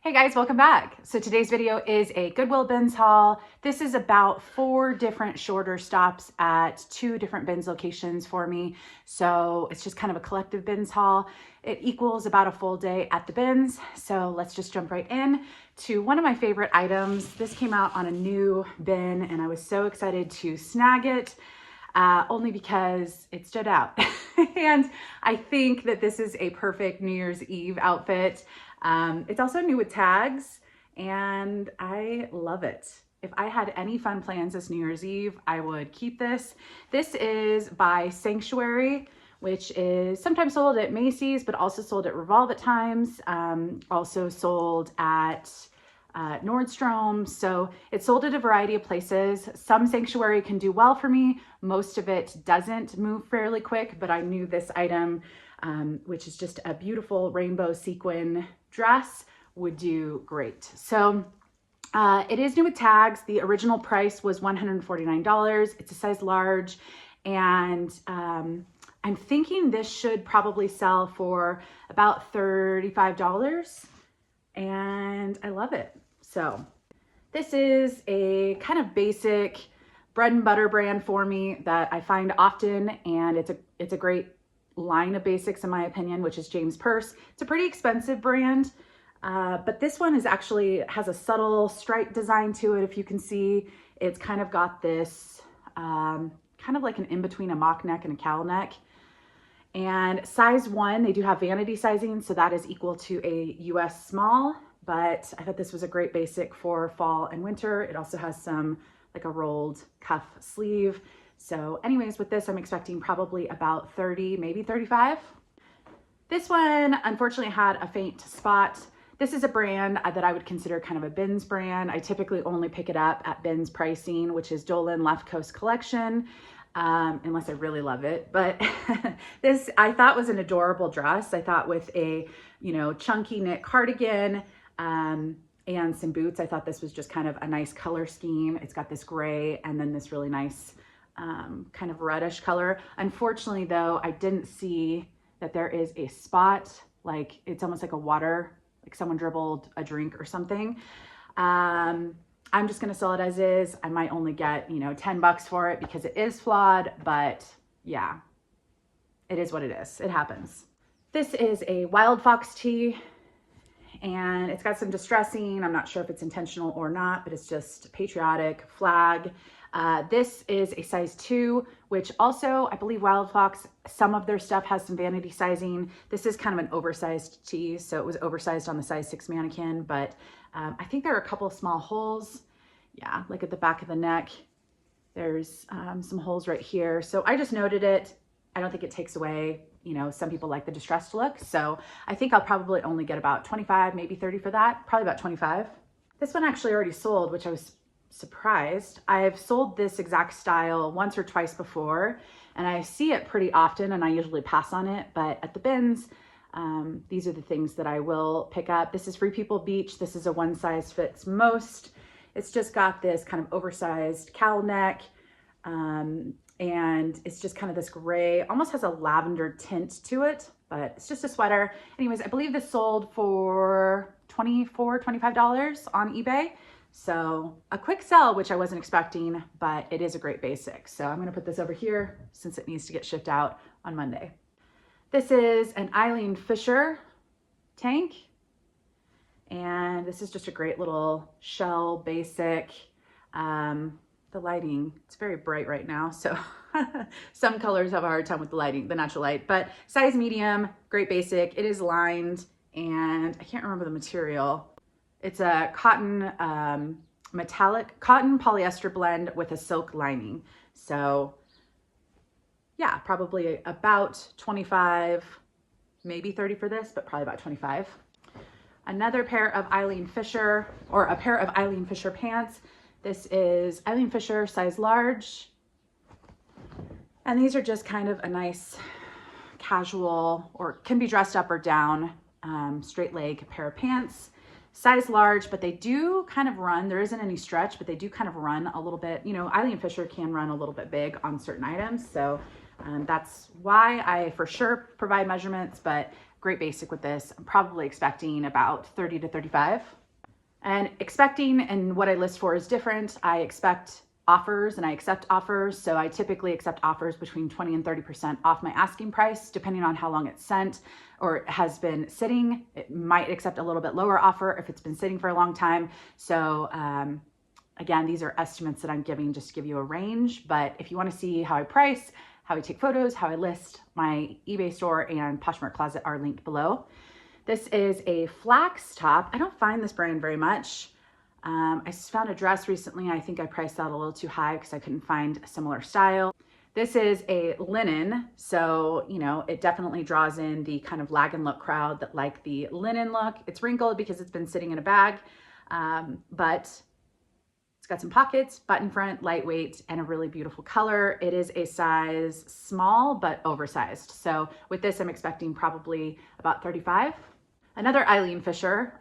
Hey guys, welcome back. So today's video is a Goodwill bins haul. This is about 4 different shorter stops at 2 different bins locations for me. So it's just kind of a collective bins haul. It equals about a full day at the bins. So let's just jump right in to one of my favorite items. This came out on a new bin and I was so excited to snag it. Only because it stood out. And I think that this is a perfect New Year's Eve outfit. It's also new with tags and I love it. If I had any fun plans this New Year's Eve, I would keep this. This is by Sanctuary, which is sometimes sold at Macy's, but also sold at Revolve at times. Also sold at Nordstrom. So it's sold at a variety of places. Some Sanctuary can do well for me. Most of it doesn't move fairly quick, but I knew this item, which is just a beautiful rainbow sequin dress, would do great. So it is new with tags. The original price was $149. It's a size large. And I'm thinking this should probably sell for about $35. And I love it. So this is a kind of basic bread and butter brand for me that I find often, and it's a great line of basics in my opinion, which is James Purse. It's a pretty expensive brand, but this one is actually has a subtle stripe design to it. If you can see, it's kind of got this kind of like an in-between a mock neck and a cowl neck. And size 1, they do have vanity sizing, so that is equal to a US small, but I thought this was a great basic for fall and winter. It also has some like a rolled cuff sleeve. So anyways, with this, I'm expecting probably about 30, maybe 35. This one, unfortunately, had a faint spot. This is a brand that I would consider kind of a bins brand. I typically only pick it up at bins pricing, which is Dolan Left Coast Collection. Unless I really love it. But this I thought was an adorable dress. I thought with a, chunky knit cardigan and some boots, I thought this was just kind of a nice color scheme. It's got this gray and then this really nice kind of reddish color. Unfortunately though, I didn't see that there is a spot, like it's almost like a water, like someone dribbled a drink or something. I'm just going to sell it as is. I might only get, $10 for it because it is flawed, but yeah, it is what it is. It happens. This is a Wild Fox tee and it's got some distressing. I'm not sure if it's intentional or not, but it's just patriotic flag. This is a size 2, which also, I believe Wild Fox, some of their stuff has some vanity sizing. This is kind of an oversized tee, so it was oversized on the size 6 mannequin, but I think there are a couple of small holes. Yeah, like at the back of the neck, there's some holes right here. So I just noted it. I don't think it takes away, some people like the distressed look. So I think I'll probably only get about 25, maybe 30 for that, probably about 25. This one actually already sold, which I was surprised. I've sold this exact style once or twice before, and I see it pretty often and I usually pass on it, but at the bins, these are the things that I will pick up. This is Free People Beach. This is a one size fits most. It's just got this kind of oversized cowl neck, and it's just kind of this gray, almost has a lavender tint to it, but it's just a sweater. Anyways, I believe this sold for $24, $25 on eBay. So a quick sell, which I wasn't expecting, but it is a great basic. So I'm gonna put this over here since it needs to get shipped out on Monday. This is an Eileen Fisher tank. And this is just a great little shell basic. The lighting, it's very bright right now. So some colors have a hard time with the lighting, the natural light, but size medium, great basic. It is lined and I can't remember the material. It's a cotton, metallic cotton polyester blend with a silk lining. So yeah, probably about 25, maybe 30 for this, but probably about 25. Another pair of Eileen Fisher, or a pair of Eileen Fisher pants. This is Eileen Fisher size large. And these are just kind of a nice casual, or can be dressed up or down, straight leg pair of pants. Size large, but they do kind of run. There isn't any stretch, but they do kind of run a little bit. Eileen Fisher can run a little bit big on certain items. So that's why I for sure provide measurements, but great basic with this. I'm probably expecting about 30 to 35. And expecting and what I list for is different. I expect offers and I accept offers. So I typically accept offers between 20 and 30% off my asking price, depending on how long it's sent or it has been sitting. It might accept a little bit lower offer if it's been sitting for a long time. So again, these are estimates that I'm giving just to give you a range. But if you want to see how I price, how I take photos, how I list, my eBay store and Poshmark closet are linked below. This is a flax top. I don't find this brand very much. I found a dress recently. I think I priced that a little too high because I couldn't find a similar style. This is a linen. So, you know, it definitely draws in the kind of lag and look crowd that like the linen look. It's wrinkled because it's been sitting in a bag, but it's got some pockets, button front, lightweight, and a really beautiful color. It is a size small, but oversized. So with this, I'm expecting probably about 35. Another Eileen Fisher.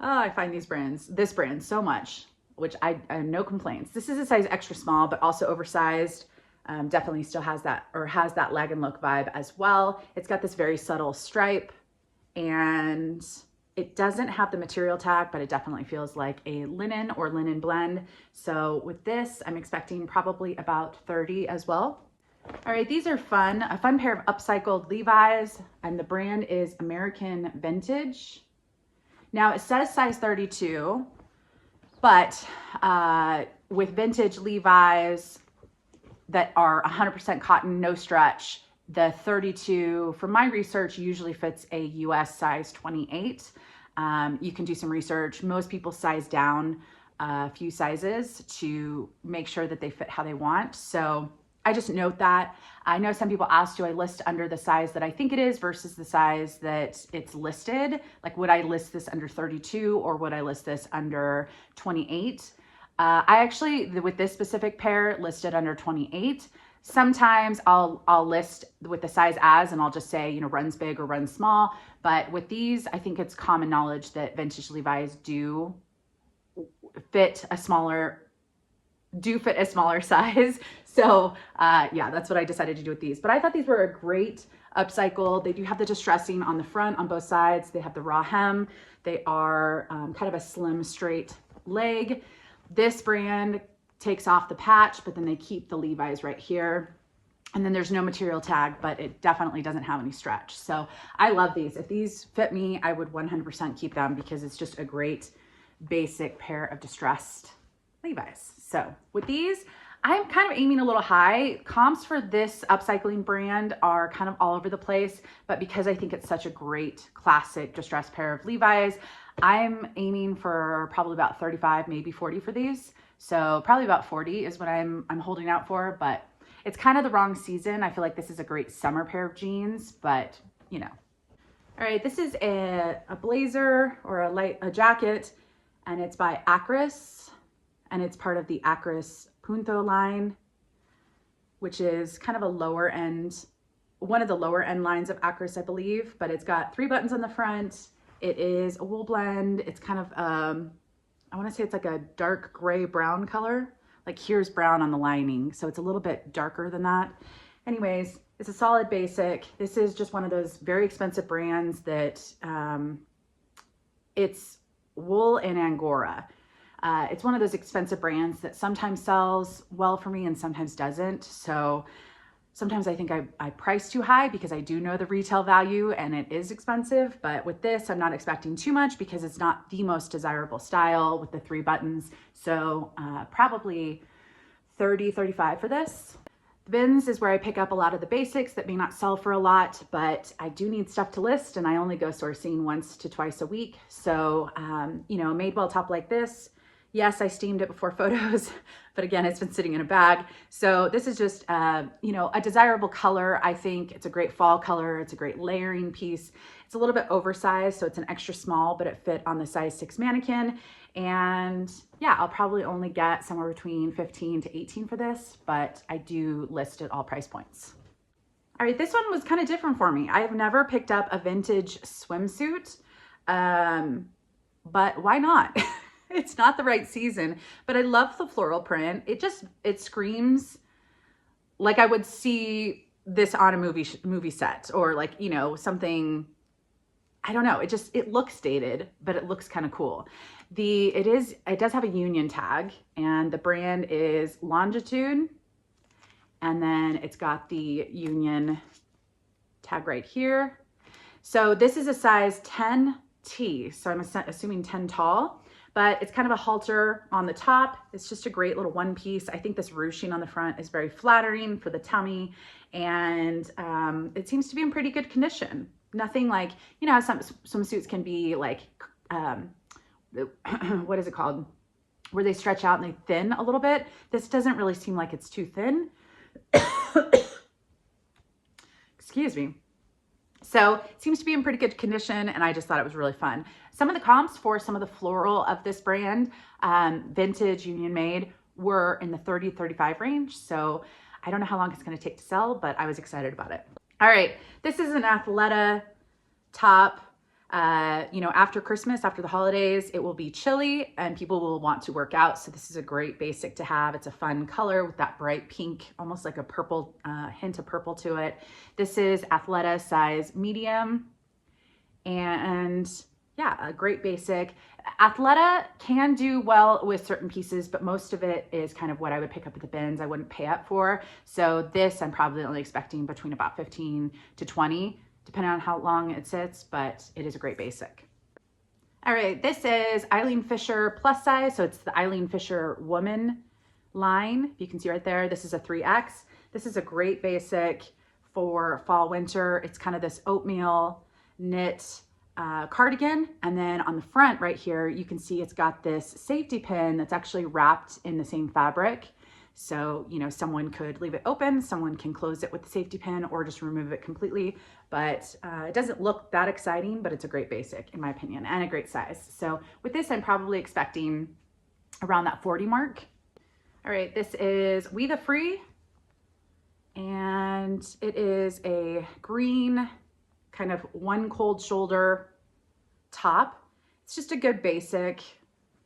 Oh, I find this brand so much, which I have no complaints. This is a size extra small, but also oversized. Definitely still has that, or has that lag and look vibe as well. It's got this very subtle stripe and it doesn't have the material tag, but it definitely feels like a linen or linen blend. So with this, I'm expecting probably about 30 as well. All right, these are fun. A fun pair of upcycled Levi's, and the brand is American Vintage. Now it says size 32, but with vintage Levi's that are 100% cotton, no stretch, the 32, from my research, usually fits a US size 28. You can do some research. Most people size down a few sizes to make sure that they fit how they want. So I just note that. I know some people ask, do I list under the size that I think it is versus the size that it's listed? Like, would I list this under 32 or would I list this under 28? I actually, with this specific pair, listed under 28. Sometimes I'll list with the size as, and I'll just say, you know, runs big or runs small. But with these, I think it's common knowledge that vintage Levi's do fit a smaller size. So yeah, that's what I decided to do with these. But I thought these were a great upcycle. They do have the distressing on the front on both sides. They have the raw hem. They are kind of a slim straight leg. This brand takes off the patch, but then they keep the Levi's right here. And then there's no material tag, but it definitely doesn't have any stretch. So I love these. If these fit me, I would 100% keep them because it's just a great basic pair of distressed Levi's. So with these, I'm kind of aiming a little high. Comps for this upcycling brand are kind of all over the place, but because I think it's such a great classic distressed pair of Levi's, I'm aiming for probably about 35, maybe 40 for these. So probably about 40 is what I'm holding out for, but it's kind of the wrong season. I feel like this is a great summer pair of jeans, but you know. All right, this is a blazer or a jacket, and it's by Acris, and it's part of the Acris Punto line, which is kind of a lower end, one of the lower end lines of Acris, I believe, but it's got 3 buttons on the front. It is a wool blend. It's kind of, I want to say it's like a dark gray brown color. Like here's brown on the lining. So it's a little bit darker than that. Anyways, it's a solid basic. This is just one of those very expensive brands that it's wool and Angora. It's one of those expensive brands that sometimes sells well for me and sometimes doesn't. So sometimes I think I price too high because I do know the retail value and it is expensive. But with this, I'm not expecting too much because it's not the most desirable style with the 3 buttons. So probably 30, 35 for this. The bins is where I pick up a lot of the basics that may not sell for a lot, but I do need stuff to list and I only go sourcing once to twice a week. So, you know, a Madewell top like this, yes, I steamed it before photos, but again, it's been sitting in a bag. So this is just, you know, a desirable color. I think it's a great fall color. It's a great layering piece. It's a little bit oversized, so it's an extra small, but it fit on the size 6 mannequin. And yeah, I'll probably only get somewhere between 15 to 18 for this, but I do list at all price points. All right, this one was kind of different for me. I have never picked up a vintage swimsuit, but why not? It's not the right season, but I love the floral print. It screams like I would see this on a movie set, or like, you know, something, I don't know. It looks dated, but it looks kind of cool. It does have a union tag, and the brand is Longitude. And then it's got the union tag right here. So this is a size 10T. So I'm assuming 10 tall, but it's kind of a halter on the top. It's just a great little one piece. I think this ruching on the front is very flattering for the tummy, and it seems to be in pretty good condition. Nothing like, you know, some swimsuits can be like, what is it called? Where they stretch out and they thin a little bit. This doesn't really seem like it's too thin. Excuse me. So it seems to be in pretty good condition, and I just thought it was really fun. Some of the comps for some of the floral of this brand, vintage, union made, were in the 30, 35 range. So I don't know how long it's going to take to sell, but I was excited about it. All right, this is an Athleta top. You know, after Christmas, after the holidays, it will be chilly and people will want to work out. So this is a great basic to have. It's a fun color with that bright pink, almost like a purple, hint of purple to it. This is Athleta size medium, and yeah, a great basic. Athleta can do well with certain pieces, but most of it is kind of what I would pick up at the bins. I wouldn't pay up for. So this, I'm probably only expecting between about 15 to 20, depending on how long it sits, but it is a great basic. All right, this is Eileen Fisher plus size. So it's the Eileen Fisher woman line. You can see right there, this is a 3X. This is a great basic for fall, winter. It's kind of this oatmeal knit cardigan. And then on the front right here, you can see it's got this safety pin that's actually wrapped in the same fabric. So, you know, someone could leave it open, someone can close it with the safety pin, or just remove it completely. But it doesn't look that exciting, but it's a great basic in my opinion, and a great size. So with this, I'm probably expecting around that 40 mark. All right, this is We the Free, and it is a green kind of one cold shoulder top. It's just a good basic.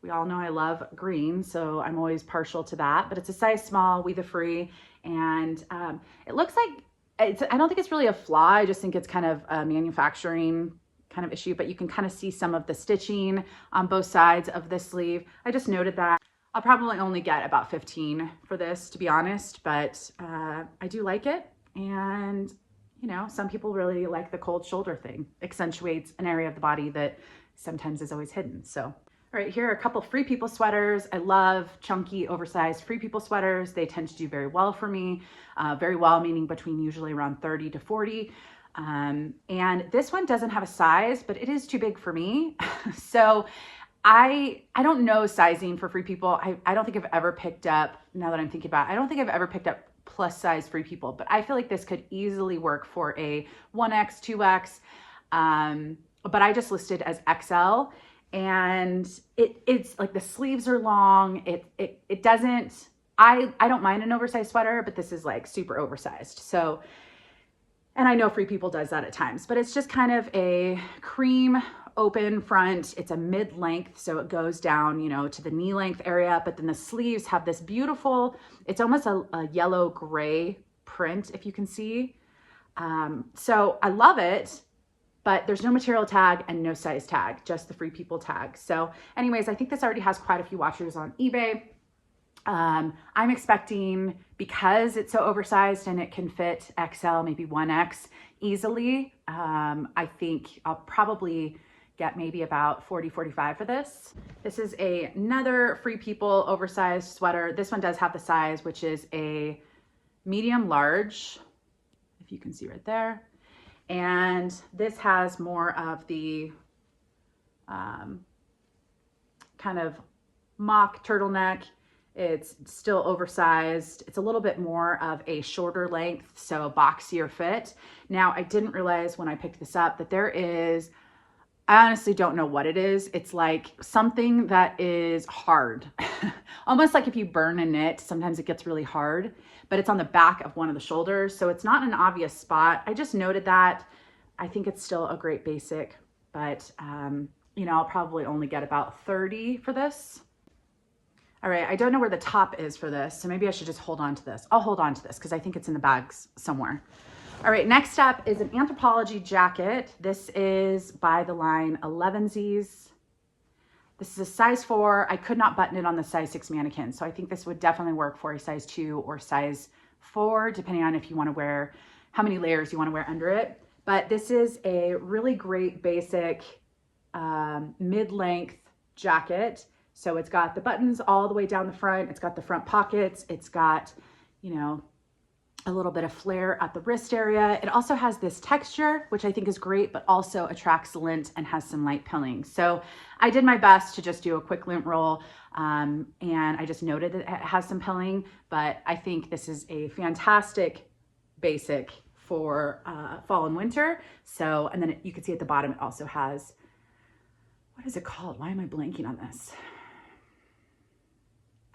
We all know I love green, so I'm always partial to that, but it's a size small, We the Free, and it looks like I don't think it's really a flaw. I just think it's kind of a manufacturing kind of issue, but you can kind of see some of the stitching on both sides of this sleeve. I just noted that. I'll probably only get about 15 for this, to be honest, but I do like it. And, you know, some people really like the cold shoulder thing. Accentuates an area of the body that sometimes is always hidden, so. All right, here are a couple Free People sweaters. I love chunky, oversized Free People sweaters. They tend to do very well for me. Very well, meaning between usually around 30 to 40. And this one doesn't have a size, but it is too big for me. So I don't know sizing for Free People. I don't think I've ever picked up, now that I'm thinking about it, I don't think I've ever picked up plus size Free People, but I feel like this could easily work for a 1X, 2X. But I just listed as XL. And it's like the sleeves are long. It doesn't, I don't mind an oversized sweater, but this is like super oversized. So, and I know Free People does that at times, but it's just kind of a cream open front. It's a mid-length, so it goes down, you know, to the knee length area, but then the sleeves have this beautiful, it's almost a yellow gray print, if you can see. So I love it. But there's no material tag and no size tag, just the Free People tag. So anyways, I think this already has quite a few watchers on eBay. I'm expecting, because it's so oversized and it can fit XL, maybe 1X easily, I think I'll probably get maybe about 40, 45 for this. This is another Free People oversized sweater. This one does have the size, which is a medium large, if you can see right there. And this has more of the kind of mock turtleneck. It's still oversized. It's a little bit more of a shorter length, so boxier fit. Now, I didn't realize when I picked this up that there is, I honestly don't know what it is. It's like something that is hard. Almost like if you burn a knit, sometimes it gets really hard, but it's on the back of one of the shoulders. So it's not an obvious spot. I just noted that. I think it's still a great basic, but you know, I'll probably only get about 30 for this. All right, I don't know where the top is for this, so maybe I should just hold on to this. I'll hold on to this because I think it's in the bags somewhere. All right, next up is an Anthropology Jacket. This is by the line 11Zs. This is a size 4. I could not button it on the size 6 mannequin, so I think this would definitely work for a size 2 or size 4, depending on if you want to wear, how many layers you want to wear under it. But this is a really great basic mid-length jacket. So it's got the buttons all the way down the front. It's got the front pockets. It's got, you know, a little bit of flare at the wrist area. It also has this texture, which I think is great, but also attracts lint and has some light pilling. So I did my best to just do a quick lint roll, and I just noted that it has some pilling, but I think this is a fantastic basic for fall and winter. So, and then you can see at the bottom, it also has, what is it called? Why am I blanking on this?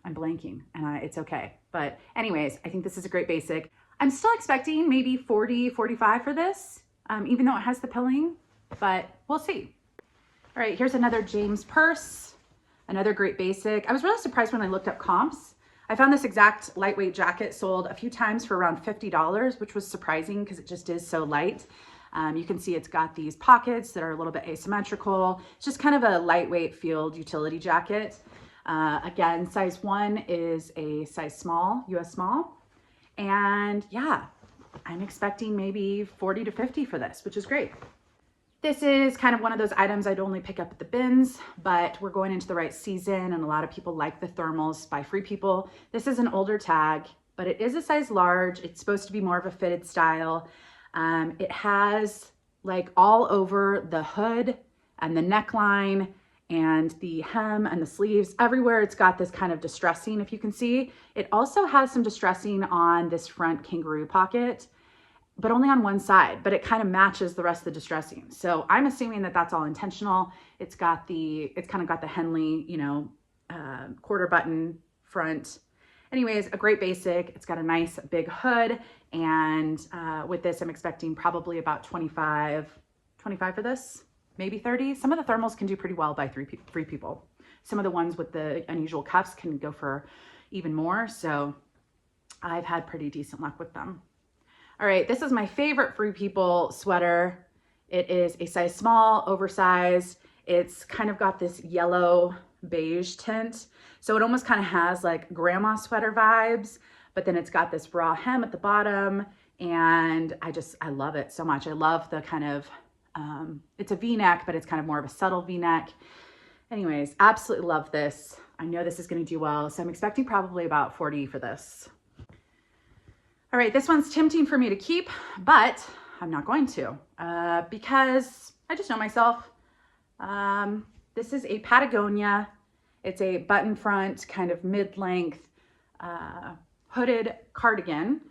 I'm blanking, and it's okay. But anyways, I think this is a great basic. I'm still expecting maybe 40, 45 for this, even though it has the pilling, but we'll see. All right, here's another James purse, another great basic. I was really surprised when I looked up comps. I found this exact lightweight jacket sold a few times for around $50, which was surprising because it just is so light. You can see it's got these pockets that are a little bit asymmetrical. It's just kind of a lightweight field utility jacket. Again, size 1 is a size small, US small. And yeah, I'm expecting maybe 40 to 50 for this, which is great. This is kind of one of those items I'd only pick up at the bins, but we're going into the right season and a lot of people like the thermals by Free People. This is an older tag, but it is a size large. It's supposed to be more of a fitted style. It has like all over the hood and the neckline and the hem and the sleeves, everywhere it's got this kind of distressing, if you can see. It also has some distressing on this front kangaroo pocket, but only on one side, but it kind of matches the rest of the distressing. So I'm assuming that that's all intentional. It's kind of got the Henley, you know, quarter button front. Anyways, a great basic. It's got a nice big hood. And with this, I'm expecting probably about 25 for this. Maybe 30. Some of the thermals can do pretty well by Free People. Some of the ones with the unusual cuffs can go for even more. So I've had pretty decent luck with them. All right, this is my favorite Free People sweater. It is a size small, oversized. It's kind of got this yellow beige tint. So it almost kind of has like grandma sweater vibes, but then it's got this raw hem at the bottom. And I love it so much. I love the kind of, it's a V-neck, but it's kind of more of a subtle V-neck. Anyways, absolutely love this. I know this is going to do well. So I'm expecting probably about 40 for this. All right, this one's tempting for me to keep, but I'm not going to because I just know myself. This is a Patagonia. It's a button front, kind of mid-length hooded cardigan.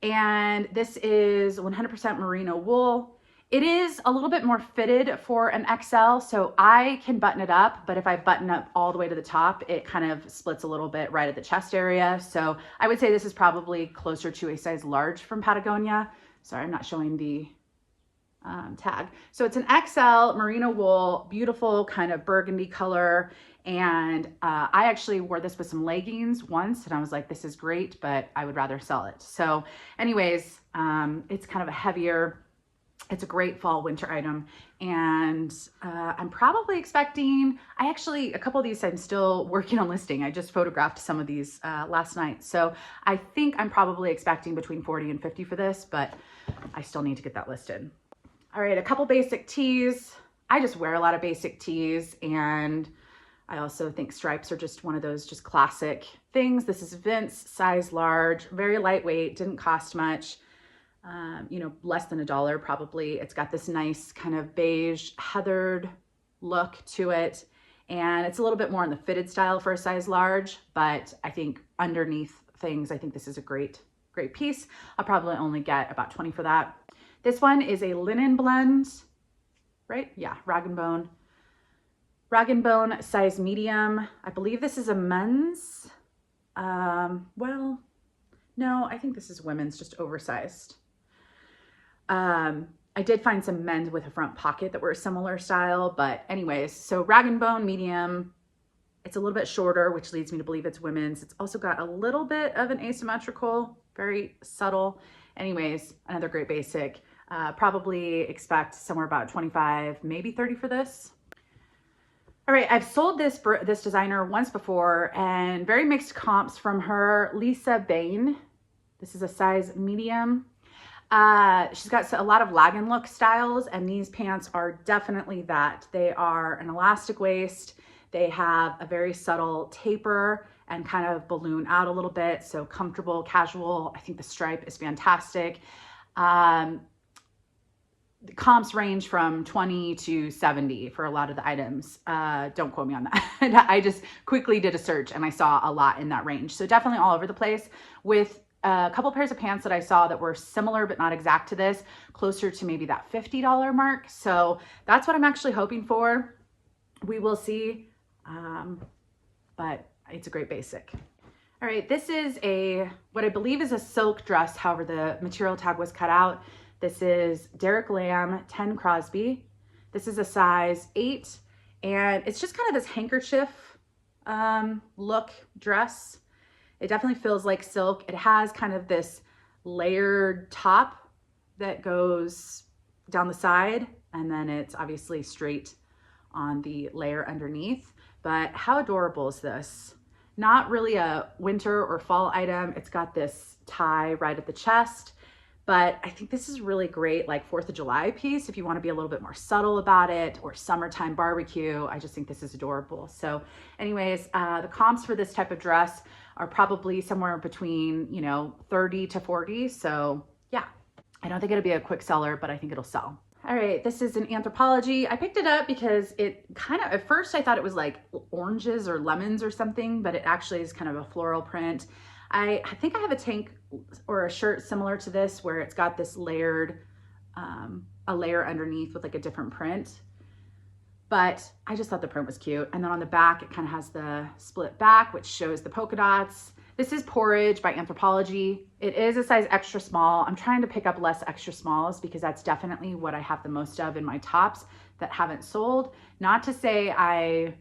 And this is 100% merino wool. It is a little bit more fitted for an XL, so I can button it up, but if I button up all the way to the top, it kind of splits a little bit right at the chest area. So I would say this is probably closer to a size large from Patagonia. Sorry, I'm not showing the tag. So it's an XL merino wool, beautiful kind of burgundy color. And I actually wore this with some leggings once and I was like, this is great, but I would rather sell it. So anyways, it's kind of a heavier, it's a great fall winter item. And I'm probably expecting, a couple of these I'm still working on listing. I just photographed some of these last night. So I think I'm probably expecting between 40 and 50 for this, but I still need to get that listed. All right, a couple basic tees. I just wear a lot of basic tees, and I also think stripes are just one of those just classic things. This is Vince, size large, very lightweight, didn't cost much. You know, less than $1 probably. It's got this nice kind of beige heathered look to it. And it's a little bit more in the fitted style for a size large, but I think underneath things, I think this is a great piece. I'll probably only get about 20 for that. This one is a linen blend, right? Yeah, rag and bone. Rag and bone size medium. I believe this is a men's. Well, no, I think this is women's, just oversized. I did find some men's with a front pocket that were a similar style, but anyways, so rag and bone medium, It's a little bit shorter, which leads me to believe it's women's. It's also got a little bit of an asymmetrical, very subtle. Anyways, another great basic. Probably expect somewhere about 25, maybe 30 for this. All right, I've sold this designer once before and very mixed comps from her. Lisa Bain. This is a size medium. She's got a lot of lag-in look styles, and these pants are definitely that. They are an elastic waist. They have a very subtle taper and kind of balloon out a little bit. So comfortable, casual. I think the stripe is fantastic. The comps range from 20 to 70 for a lot of the items. Don't quote me on that. I just quickly did a search and I saw a lot in that range. So definitely all over the place, with a couple pairs of pants that I saw that were similar but not exact to this, closer to maybe that $50 mark. So that's what I'm actually hoping for. We will see, but it's a great basic. All right, this is what I believe is a silk dress. However, the material tag was cut out. This is Derek Lamb 10 Crosby. This is a size 8, and it's just kind of this handkerchief look dress. It definitely feels like silk. It has kind of this layered top that goes down the side, and then it's obviously straight on the layer underneath. But how adorable is this? Not really a winter or fall item. It's got this tie right at the chest. But I think this is really great, like 4th of July piece, if you want to be a little bit more subtle about it, or summertime barbecue. I just think this is adorable. So anyways, the comps for this type of dress are probably somewhere between, 30 to 40. So yeah, I don't think it'll be a quick seller, but I think it'll sell. All right, this is an Anthropology. I picked it up because it kind of, at first I thought it was like oranges or lemons or something, but it actually is kind of a floral print. I think I have a tank or a shirt similar to this where it's got this layered, a layer underneath with like a different print. But I just thought the print was cute. And then on the back, it kind of has the split back, which shows the polka dots. This is Porridge by Anthropology. It is a size extra small. I'm trying to pick up less extra smalls because that's definitely what I have the most of in my tops that haven't sold. Not to say I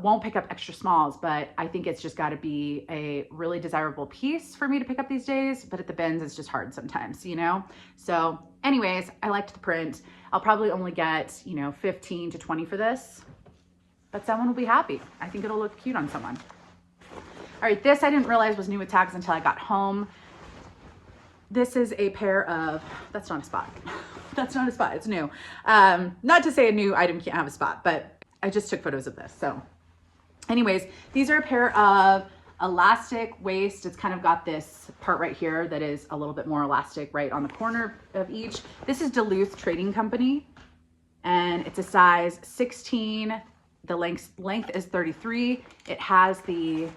won't pick up extra smalls, but I think it's just got to be a really desirable piece for me to pick up these days. But at the bins, it's just hard sometimes, So anyways, I liked the print. I'll probably only get, 15 to 20 for this, but someone will be happy. I think it'll look cute on someone. All right, this I didn't realize was new with tags until I got home. This is a pair of, that's not a spot. That's not a spot, it's new. Not to say a new item can't have a spot, but I just took photos of this. So anyways, these are a pair of elastic waist. It's kind of got this part right here that is a little bit more elastic right on the corner of each. This is Duluth Trading Company, and it's a size 16. The length is 33. It has the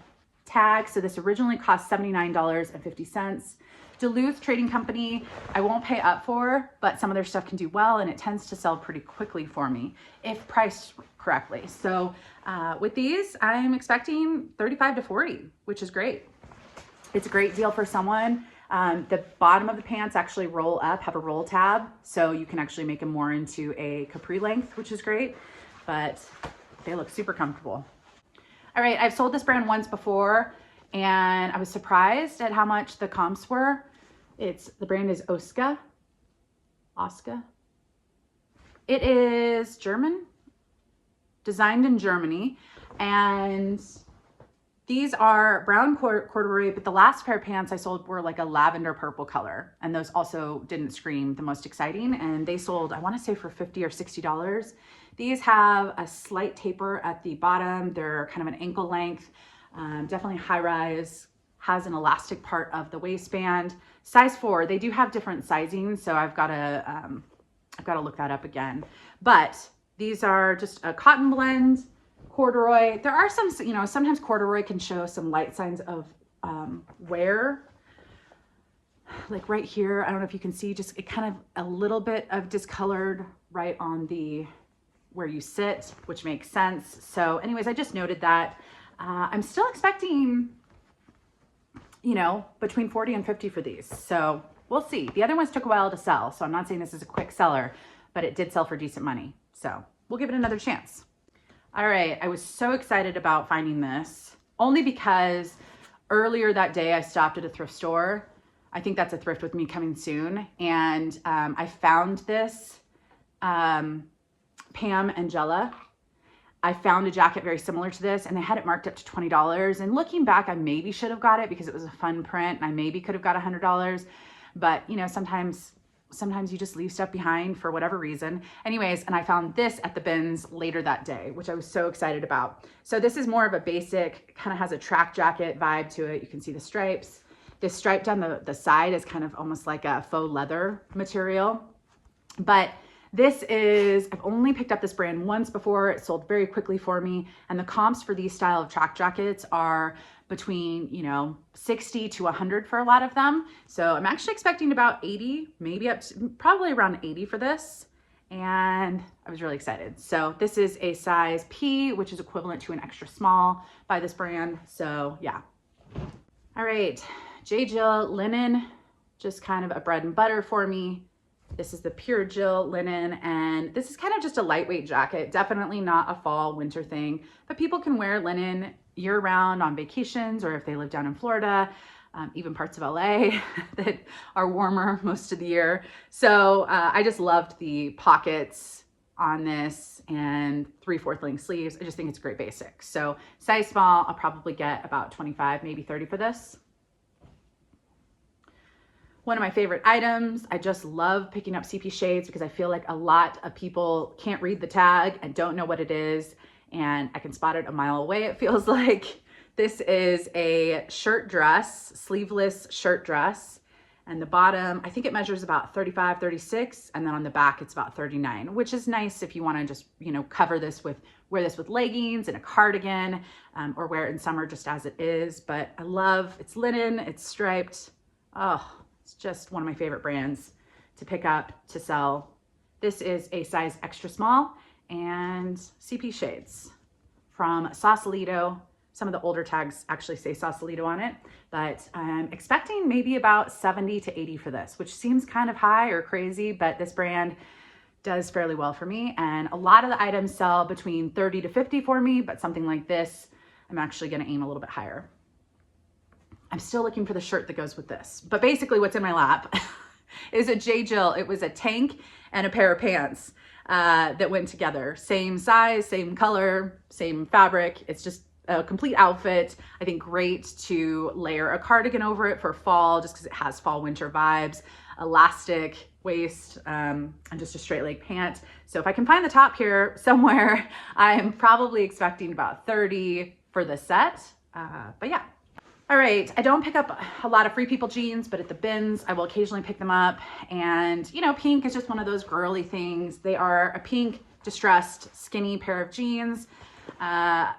tag. So this originally cost $79.50. Duluth Trading Company, I won't pay up for, but some of their stuff can do well, and it tends to sell pretty quickly for me if priced correctly. So with these, I'm expecting 35 to 40, which is great. It's a great deal for someone. The bottom of the pants actually roll up, have a roll tab, so you can actually make them more into a capri length, which is great, but they look super comfortable. All right, I've sold this brand once before, and I was surprised at how much the comps were. The brand is Oska. It is German, designed in Germany, and these are brown corduroy, but the last pair of pants I sold were like a lavender purple color, and those also didn't scream the most exciting, and they sold, I want to say, for $50 or $60. These have a slight taper at the bottom. They're kind of an ankle length. Definitely high rise, has an elastic part of the waistband. Size 4, they do have different sizing, so I've got to look that up again. But these are just a cotton blend, corduroy. There are some, sometimes corduroy can show some light signs of wear. Like right here, I don't know if you can see, just it kind of a little bit of discolored right on the where you sit, which makes sense. So anyways, I just noted that. I'm still expecting, between 40 and 50 for these. So we'll see. The other ones took a while to sell, so I'm not saying this is a quick seller, but it did sell for decent money. So we'll give it another chance. All right, I was so excited about finding this, only because earlier that day I stopped at a thrift store. I think that's a thrift with me coming soon. And I found this Pam and Jella. I found a jacket very similar to this and they had it marked up to $20. And looking back, I maybe should have got it because it was a fun print and I maybe could have got $100. But you know, sometimes you just leave stuff behind for whatever reason. Anyways, and I found this at the bins later that day, which I was so excited about. So this is more of a basic, kind of has a track jacket vibe to it. You can see the stripes. This stripe down the side is kind of almost like a faux leather material. But this is, I've only picked up this brand once before. It sold very quickly for me. And the comps for these style of track jackets are between, you know, 60 to 100 for a lot of them. So I'm actually expecting about 80, maybe up to probably around 80 for this. And I was really excited. So this is a size P, which is equivalent to an extra small by this brand. So yeah. All right, J. Jill linen, just kind of a bread and butter for me. This is the Pure Jill linen, and this is kind of just a lightweight jacket. Definitely not a fall winter thing, but people can wear linen year round on vacations, or if they live down in Florida, even parts of LA that are warmer most of the year. So I just loved the pockets on this and 3/4 length sleeves. I just think it's great basic. So size small, I'll probably get about 25, maybe 30 for this. One of my favorite items. I just love picking up CP shades because I feel like a lot of people can't read the tag and don't know what it is. And I can spot it a mile away, it feels like. This is a shirt dress, sleeveless shirt dress. And the bottom, I think it measures about 35, 36. And then on the back, it's about 39, which is nice if you want to just, you know, cover this with, wear this with leggings and a cardigan, or wear it in summer just as it is. But I love, it's linen, it's striped. Oh, it's just one of my favorite brands to pick up, to sell. This is a size extra small and CP shades from Sausalito. Some of the older tags actually say Sausalito on it, but I'm expecting maybe about 70 to 80 for this, which seems kind of high or crazy, but this brand does fairly well for me. And a lot of the items sell between 30 to 50 for me, but something like this, I'm actually gonna aim a little bit higher. I'm still looking for the shirt that goes with this, but basically what's in my lap is a J. Jill. It was a tank and a pair of pants that went together. Same size, same color, same fabric. It's just a complete outfit. I think great to layer a cardigan over it for fall, just because it has fall winter vibes. Elastic waist and just a straight leg pant. So if I can find the top here somewhere, I'm probably expecting about 30 for the set. But yeah. All right, I don't pick up a lot of Free People jeans, but at the bins, I will occasionally pick them up. And you know, pink is just one of those girly things. They are a pink distressed skinny pair of jeans. I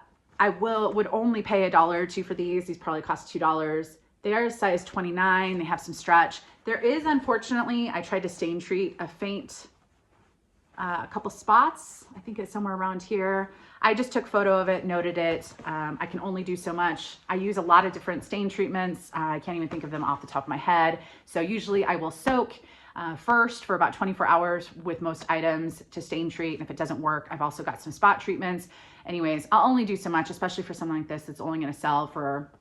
would only pay $1 or $2 for these. These probably cost $2. They are a size 29. They have some stretch. There is, unfortunately, I tried to stain treat a faint, a couple spots. I think it's somewhere around here. I just took a photo of it, noted it. I can only do so much. I use a lot of different stain treatments. I can't even think of them off the top of my head. So usually I will soak first for about 24 hours with most items to stain treat. And if it doesn't work, I've also got some spot treatments. Anyways, I'll only do so much, especially for something like this. It's only going to sell for,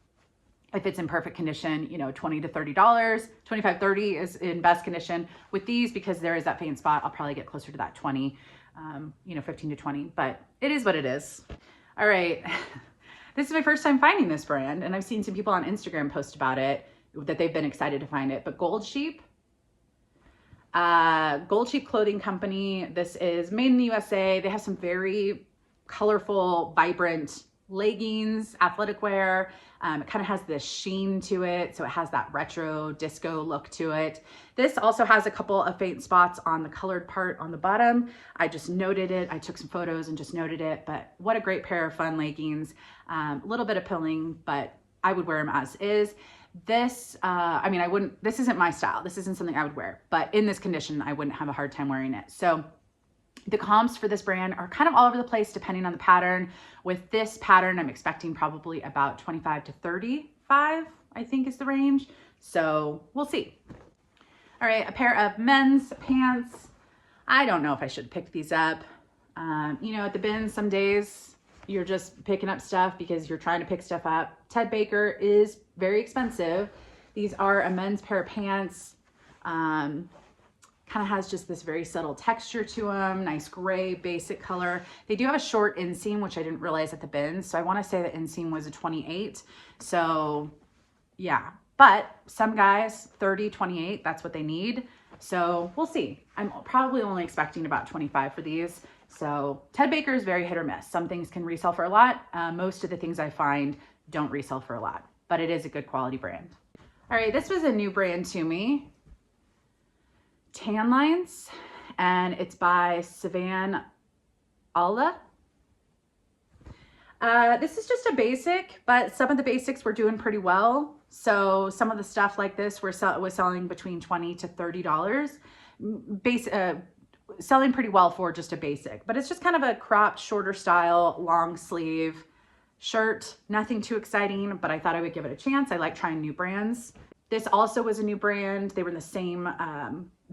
if it's in perfect condition, you know, $20 to $30, 25, 30 is in best condition. With these, because there is that faint spot, I'll probably get closer to that 20, you know, 15 to 20, but it is what it is. All right. This is my first time finding this brand, and I've seen some people on Instagram post about it, that they've been excited to find it, but Gold Sheep Clothing Company. This is made in the USA. They have some very colorful, vibrant leggings, athletic wear. It kind of has this sheen to it. So it has that retro disco look to it. This also has a couple of faint spots on the colored part on the bottom. I just noted it. I took some photos and just noted it, but what a great pair of fun leggings. A little bit of pilling, but I would wear them as is. This, I mean, I wouldn't, this isn't my style. This isn't something I would wear, but in this condition, I wouldn't have a hard time wearing it. So the comps for this brand are kind of all over the place depending on the pattern. With this pattern, I'm expecting probably about 25 to 35, I think is the range. So we'll see. All right, a pair of men's pants. I don't know if I should pick these up. You know, at the bin, some days you're just picking up stuff because you're trying to pick stuff up. Ted Baker is very expensive. These are a men's pair of pants. Kind of has just this very subtle texture to them. Nice gray, basic color. They do have a short inseam, which I didn't realize at the bins. So I want to say the inseam was a 28. So yeah, but some guys, 30, 28, that's what they need. So we'll see. I'm probably only expecting about 25 for these. So Ted Baker is very hit or miss. Some things can resell for a lot. Most of the things I find don't resell for a lot, but it is a good quality brand. All right, this was a new brand to me. Tan Lines, and it's by Savan Allah. This is just a basic, but some of the basics were doing pretty well. So some of the stuff like this was selling between $20 to $30. Selling pretty well for just a basic, but it's just kind of a cropped, shorter style, long sleeve shirt. Nothing too exciting, but I thought I would give it a chance. I like trying new brands. This also was a new brand. They were in the same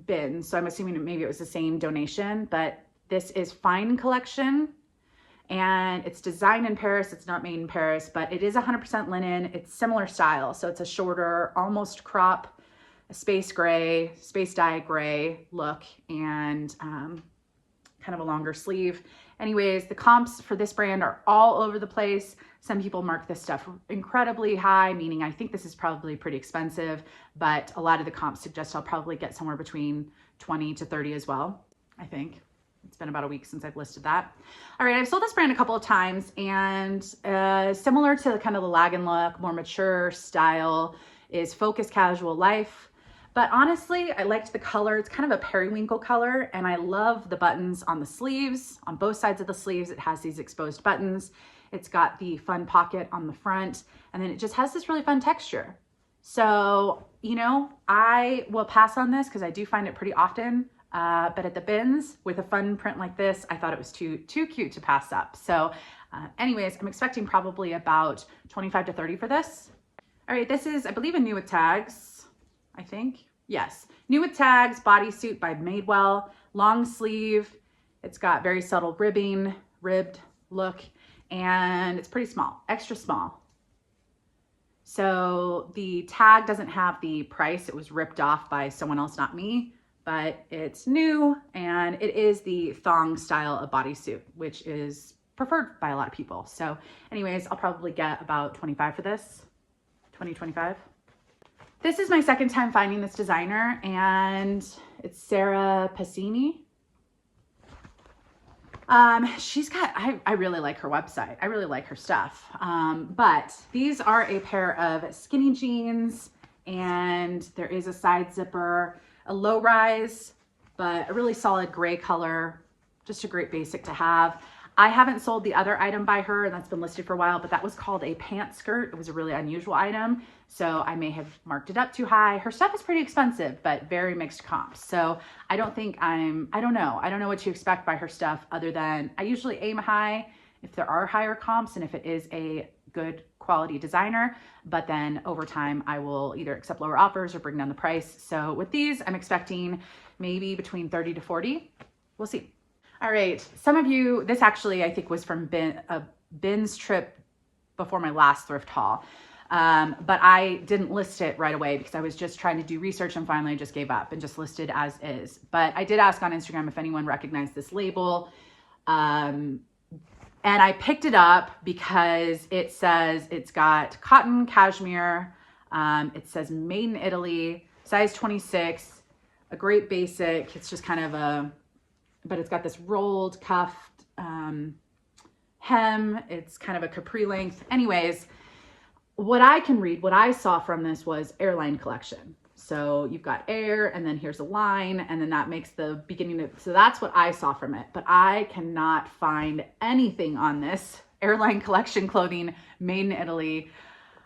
bin, so I'm assuming maybe it was the same donation, but this is Fine Collection, and it's designed in Paris. It's not made in Paris, but it is 100% linen. It's similar style, so it's a shorter, almost crop, a space gray, space dye gray look, and kind of a longer sleeve. Anyways, the comps for this brand are all over the place. Some people mark this stuff incredibly high, meaning I think this is probably pretty expensive, but a lot of the comps suggest I'll probably get somewhere between 20 to 30 as well, I think. It's been about a week since I've listed that. All right, I've sold this brand a couple of times, and similar to kind of the lag and look, more mature style is Focus Casual Life. But honestly, I liked the color. It's kind of a periwinkle color, and I love the buttons on the sleeves. On both sides of the sleeves, it has these exposed buttons. It's got the fun pocket on the front, and then it just has this really fun texture. So, you know, I will pass on this because I do find it pretty often. But at the bins with a fun print like this, I thought it was too cute to pass up. So anyways, I'm expecting probably about 25 to 30 for this. All right, this is, I believe, a new with tags. I think, yes. New with tags, bodysuit by Madewell, long sleeve. It's got very subtle ribbing, ribbed look, and it's pretty small, extra small. So the tag doesn't have the price. It was ripped off by someone else, not me, but it's new, and it is the thong style of bodysuit, which is preferred by a lot of people. So anyways, I'll probably get about 25 for this, 20, 25. This is my second time finding this designer, and it's Sarah Passini. She's got, I really like her website. I really like her stuff. But these are a pair of skinny jeans, and there is a side zipper, a low rise, but a really solid gray color, just a great basic to have. I haven't sold the other item by her, and that's been listed for a while, but that was called a pant skirt. It was a really unusual item, so I may have marked it up too high. Her stuff is pretty expensive, but very mixed comps. So I don't think I don't know what to expect by her stuff, other than I usually aim high if there are higher comps and if it is a good quality designer, but then over time I will either accept lower offers or bring down the price. So with these, I'm expecting maybe between 30 to 40. We'll see. All right, some of you, this actually I think was from Ben's trip before my last thrift haul, but I didn't list it right away because I was just trying to do research, and finally I just gave up and just listed as is. But I did ask on Instagram if anyone recognized this label, and I picked it up because it says it's got cotton, cashmere, it says made in Italy, size 26, a great basic. It's just kind of but it's got this rolled cuffed hem. It's kind of a capri length. Anyways, what I can read, what I saw from this was airline collection. So you've got air, and then here's a line, and then that makes the beginning of, so that's what I saw from it. But I cannot find anything on this airline collection clothing made in Italy.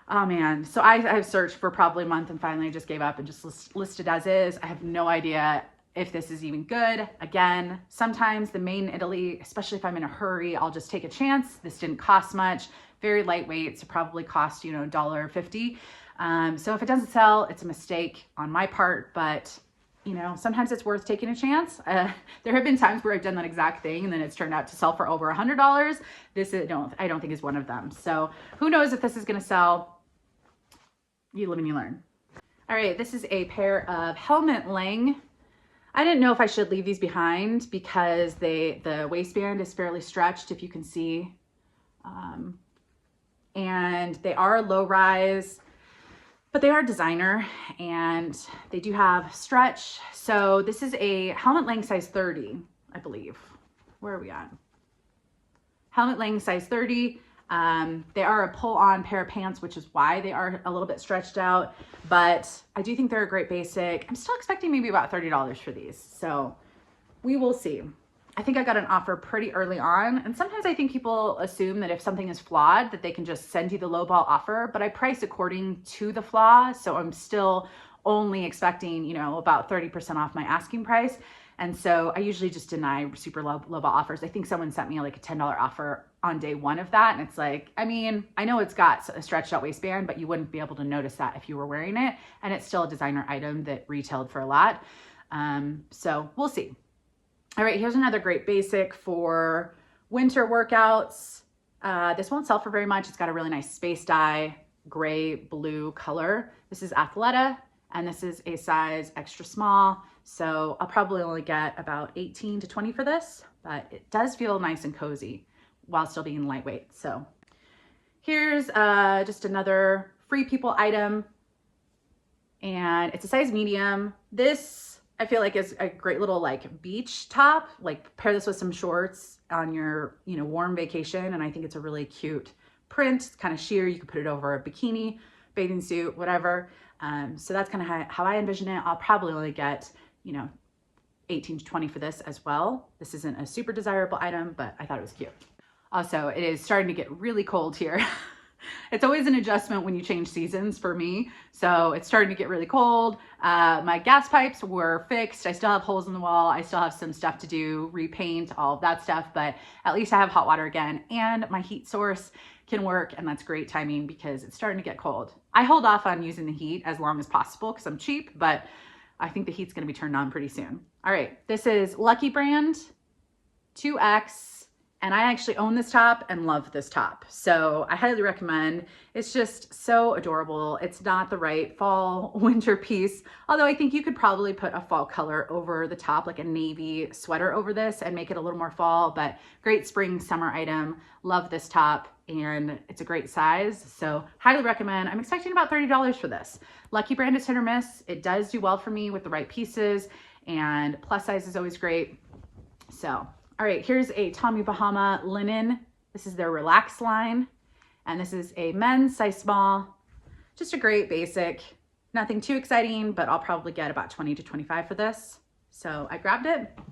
Oh man. So I've searched for probably a month, and finally I just gave up and just listed as is. I have no idea if this is even good. Again, sometimes the made in Italy, especially if I'm in a hurry, I'll just take a chance. This didn't cost much, very lightweight, so probably cost, you know, $1.50. So if it doesn't sell, it's a mistake on my part, but you know, sometimes it's worth taking a chance. There have been times where I've done that exact thing and then it's turned out to sell for over $100. This is, I don't think is one of them. So who knows if this is going to sell. You live and you learn. All right, this is a pair of helmet Lang. I didn't know if I should leave these behind because the waistband is fairly stretched, if you can see. And they are low rise, but they are designer and they do have stretch. So this is a helmet Lang size 30, I believe. Where are we at? Helmet Lang size 30. They are a pull-on pair of pants, which is why they are a little bit stretched out, but I do think they're a great basic. I'm still expecting maybe about $30 for these, so we will see. I think I got an offer pretty early on, and sometimes I think people assume that if something is flawed that they can just send you the lowball offer, but I price according to the flaw, so I'm still only expecting, you know, about 30% off my asking price. And so I usually just deny super lowball offers. I think someone sent me like a $10 offer on day one of that. And it's like, I mean, I know it's got a stretched out waistband, but you wouldn't be able to notice that if you were wearing it. And it's still a designer item that retailed for a lot. So we'll see. All right, here's another great basic for winter workouts. This won't sell for very much. It's got a really nice space dye, gray, blue color. This is Athleta, and this is a size extra small. So I'll probably only get about 18 to 20 for this, but it does feel nice and cozy while still being lightweight. So here's just another Free People item, and it's a size medium. This I feel like is a great little like beach top, like pair this with some shorts on your, you know, warm vacation. And I think it's a really cute print. It's kind of sheer. You could put it over a bikini, bathing suit, whatever. So that's kind of how I envision it. I'll probably only get, you know, 18 to 20 for this as well. This isn't a super desirable item, but I thought it was cute. Also, it is starting to get really cold here. It's always an adjustment when you change seasons for me. So it's starting to get really cold. My gas pipes were fixed. I still have holes in the wall. I still have some stuff to do, repaint, all of that stuff, but at least I have hot water again, and my heat source can work, and that's great timing because it's starting to get cold. I hold off on using the heat as long as possible because I'm cheap, but I think the heat's going to be turned on pretty soon. All right, this is Lucky Brand 2X. And I actually own this top and love this top. So I highly recommend. It's just so adorable. It's not the right fall winter piece, although I think you could probably put a fall color over the top, like a navy sweater over this and make it a little more fall, but great spring summer item. Love this top and it's a great size. So highly recommend. I'm expecting about $30 for this. Lucky Brand is hit or miss. It does do well for me with the right pieces, and plus size is always great. So all right, here's a Tommy Bahama linen. This is their Relax line. And this is a men's size small. Just a great basic. Nothing too exciting, but I'll probably get about 20 to 25 for this. So I grabbed it. All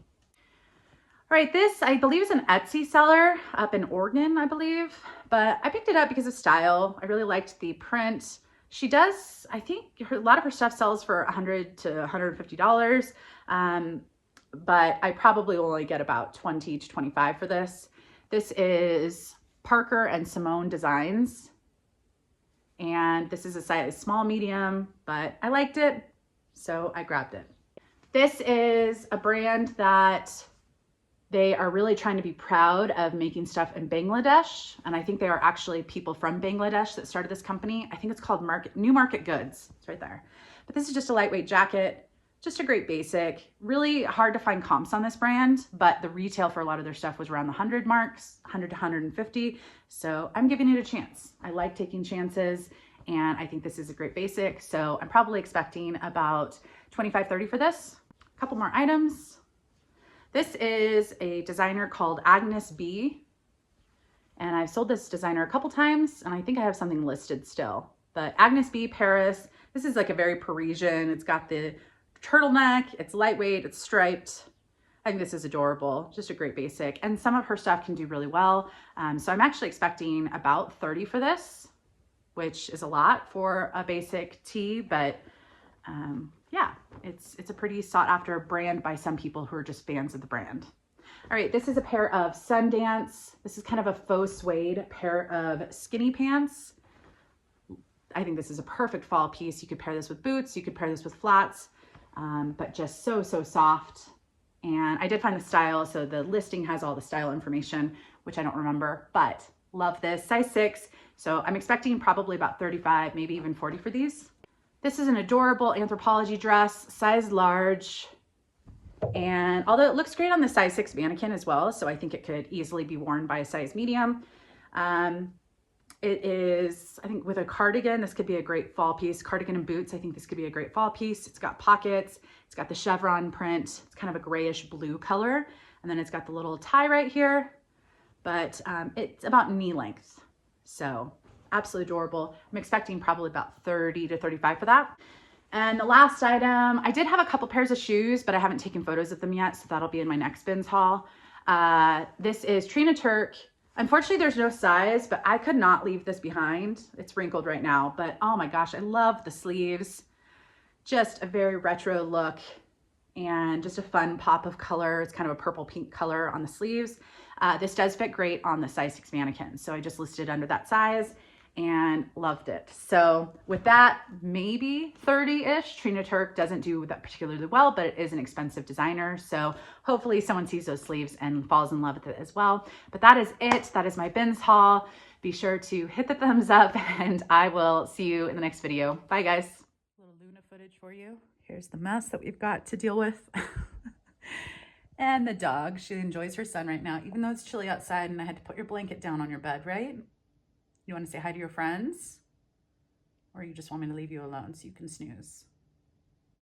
right, this I believe is an Etsy seller up in Oregon, I believe. But I picked it up because of style. I really liked the print. She does, I think a lot of her stuff sells for $100 to $150. But I probably only get about 20 to 25 for this. This is Parker and Simone Designs. And this is a size small, medium, but I liked it, so I grabbed it. This is a brand that they are really trying to be proud of making stuff in Bangladesh. And I think they are actually people from Bangladesh that started this company. I think it's called New Market Goods. It's right there. But this is just a lightweight jacket. Just a great basic. Really hard to find comps on this brand, but the retail for a lot of their stuff was around the 100 marks, 100 to 150. So I'm giving it a chance. I like taking chances, and I think this is a great basic. So I'm probably expecting about 25, 30 for this. A couple more items. This is a designer called Agnes B. And I've sold this designer a couple times, and I think I have something listed still. But Agnes B, Paris. This is like a very Parisian. It's got the turtleneck, it's lightweight, it's striped. I think this is adorable, just a great basic. And some of her stuff can do really well. So I'm actually expecting about 30 for this, which is a lot for a basic tee, but yeah, it's a pretty sought after brand by some people who are just fans of the brand. All right, this is a pair of Sundance. This is kind of a faux suede pair of skinny pants. I think this is a perfect fall piece. You could pair this with boots, you could pair this with flats. but just so soft. And I did find the style, so the listing has all the style information, which I don't remember, but love this. Size 6, so I'm expecting probably about 35, maybe even 40 for these. This is an adorable Anthropology dress, size large. And although it looks great on the size 6 mannequin as well, so I think it could easily be worn by a size medium. It is, I think with a cardigan, this could be a great fall piece. Cardigan and boots, I think this could be a great fall piece. It's got pockets, it's got the chevron print. It's kind of a grayish blue color. And then it's got the little tie right here, but it's about knee length. So absolutely adorable. I'm expecting probably about 30 to 35 for that. And the last item, I did have a couple pairs of shoes, but I haven't taken photos of them yet, so that'll be in my next bins haul. This is Trina Turk. Unfortunately, there's no size, but I could not leave this behind. It's wrinkled right now, but oh my gosh, I love the sleeves. Just a very retro look and just a fun pop of color. It's kind of a purple pink color on the sleeves. This does fit great on the size 6 mannequin, so I just listed under that size and loved it. So with that, maybe 30-ish. Trina Turk doesn't do that particularly well, but it is an expensive designer. So hopefully someone sees those sleeves and falls in love with it as well. But that is it. That is my bins haul. Be sure to hit the thumbs up and I will see you in the next video. Bye guys. Little Luna footage for you. Here's the mess that we've got to deal with. And the dog, she enjoys her sun right now, even though it's chilly outside and I had to put your blanket down on your bed, right? You want to say hi to your friends? Or you just want me to leave you alone so you can snooze?